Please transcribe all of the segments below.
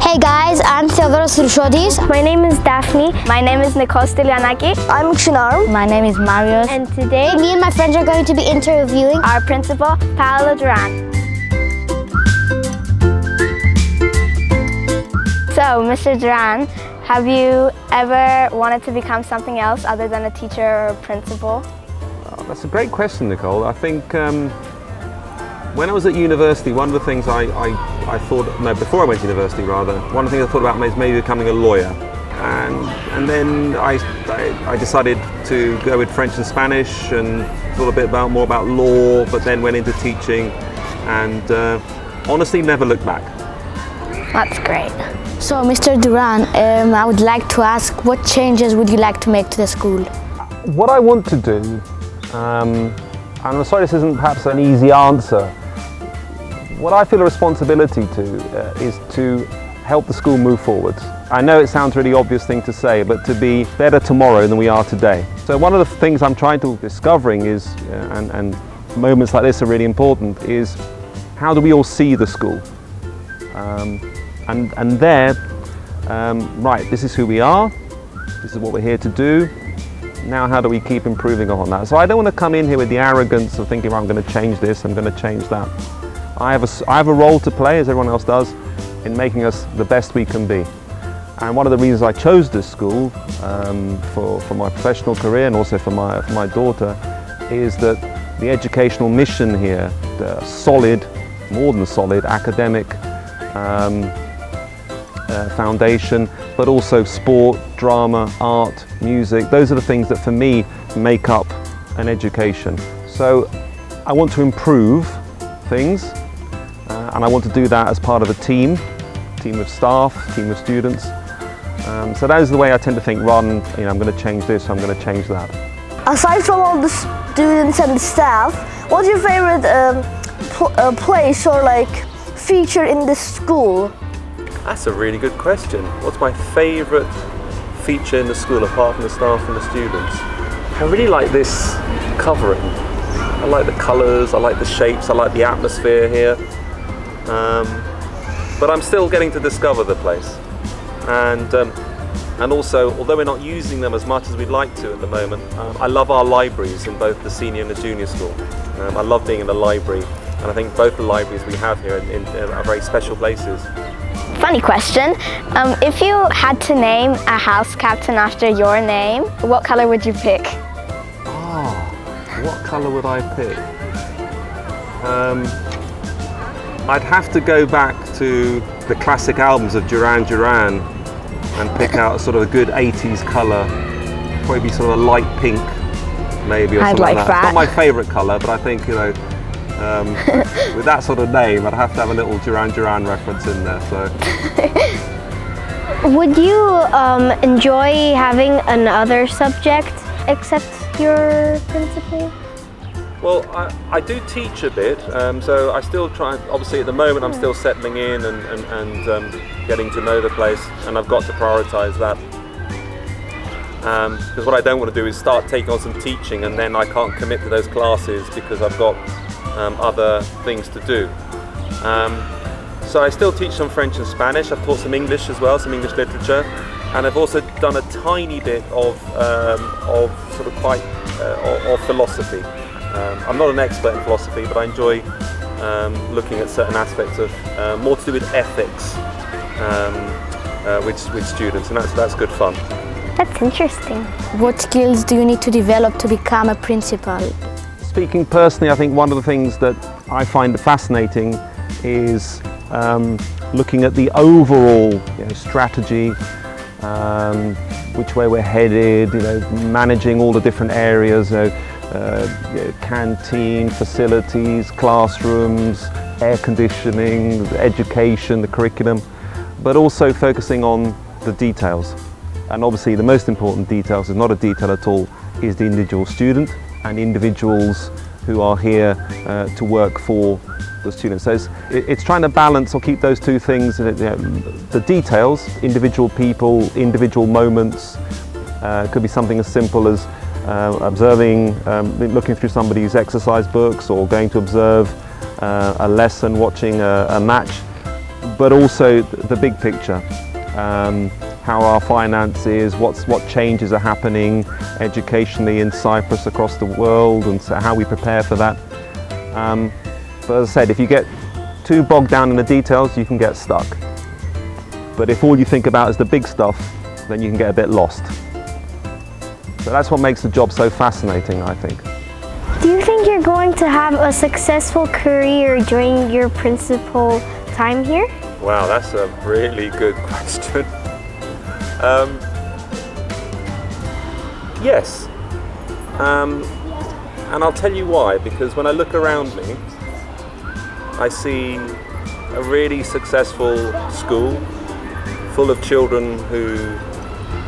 Hey guys, I'm Theodoros Rushodis. My name is Daphne. My name is Nikos Stylianaki. I'm Kshinar. My name is Marios. And today, me and my friends are going to be interviewing our principal, Paulo Duran. So, Mr. Duran, have you ever wanted to become something else other than a teacher or a principal? Oh, that's a great question, Nicole. I think when I was at university, one of the things I thought, before I went to university rather, one of the things I thought about was maybe becoming a lawyer. And then I decided to go with French and Spanish and thought a bit more about law, but then went into teaching and honestly never looked back. That's great. So, Mr. Duran, I would like to ask, what changes would you like to make to the school? What I want to do, and I'm sorry this isn't perhaps an easy answer, what I feel a responsibility to is to help the school move forward. I know it sounds a really obvious thing to say, but to be better tomorrow than we are today. So one of the things I'm trying to discovering is, and moments like this are really important, is how do we all see the school? And there, right, this is who we are, this is what we're here to do. Now how do we keep improving on that? So I don't want to come in here with the arrogance of thinking, well, I'm going to change this, I'm going to change that. I have a role to play, as everyone else does, in making us the best we can be. And one of the reasons I chose this school for my professional career and also for my daughter is that the educational mission here, the solid, more than solid, academic foundation, but also sport, drama, art, music. Those are the things that for me make up an education. So I want to improve things and I want to do that as part of a team of staff, team of students. So that is the way I tend to think rather than, I'm going to change this, I'm going to change that. Aside from all the students and the staff, what's your favorite place or feature in this school? That's a really good question. What's my favourite feature in the school apart from the staff and the students? I really like this covering. I like the colours, I like the shapes, I like the atmosphere here. But I'm still getting to discover the place. And also, although we're not using them as much as we'd like to at the moment, I love our libraries in both the senior and the junior school. I love being in the library, and I think both the libraries we have here are very special places. Funny question. If you had to name a house captain after your name, what color would you pick? What colour would I pick? I'd have to go back to the classic albums of Duran Duran and pick out sort of a good 80s colour. Probably be sort of a light pink, maybe, or something like that. It's not my favourite colour, but I think, with that sort of name, I'd have to have a little Duran Duran reference in there. So. Would you enjoy having another subject except your principal? Well, I do teach a bit, so I still try. Obviously, at the moment, I'm still settling in and getting to know the place, and I've got to prioritise that. Because what I don't want to do is start taking on some teaching, and then I can't commit to those classes because I've got other things to do. So I still teach some French and Spanish. I've taught some English as well, some English literature, and I've also done a tiny bit of sort of quite of philosophy. I'm not an expert in philosophy, but I enjoy looking at certain aspects of more to do with ethics with students, and that's good fun. That's interesting. What skills do you need to develop to become a principal? Speaking personally, I think one of the things that I find fascinating is looking at the overall strategy, which way we're headed, managing all the different areas, canteen, facilities, classrooms, air conditioning, education, the curriculum, but also focusing on the details. And obviously the most important details is not a detail at all, is the individual student and individuals who are here to work for the students. So it's trying to balance or keep those two things, the details, individual people, individual moments. Could be something as simple as observing, looking through somebody's exercise books, or going to observe a lesson, watching a match. but also the big picture. How our finances, what changes are happening educationally in Cyprus, across the world, and so how we prepare for that. But as I said, if you get too bogged down in the details, you can get stuck. But if all you think about is the big stuff, then you can get a bit lost. So that's what makes the job so fascinating, I think. Do you think you're going to have a successful career during your principal time here? Wow, that's a really good question. Yes, and I'll tell you why, because when I look around me, I see a really successful school full of children who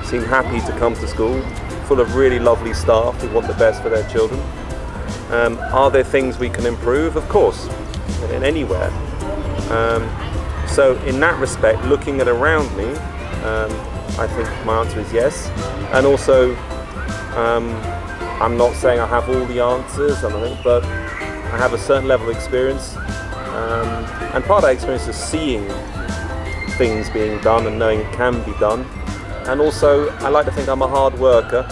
seem happy to come to school, full of really lovely staff who want the best for their children. Are there things we can improve? Of course, in anywhere. So in that respect, looking at around me, I think my answer is yes. And also, I'm not saying I have all the answers, but I have a certain level of experience. And part of that experience is seeing things being done and knowing it can be done. And also, I like to think I'm a hard worker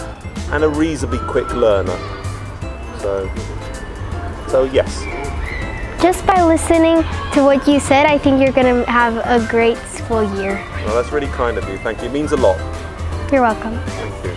and a reasonably quick learner. So yes. Just by listening to what you said, I think you're going to have a great school year. Well, that's really kind of you. Thank you. It means a lot. You're welcome. Thank you.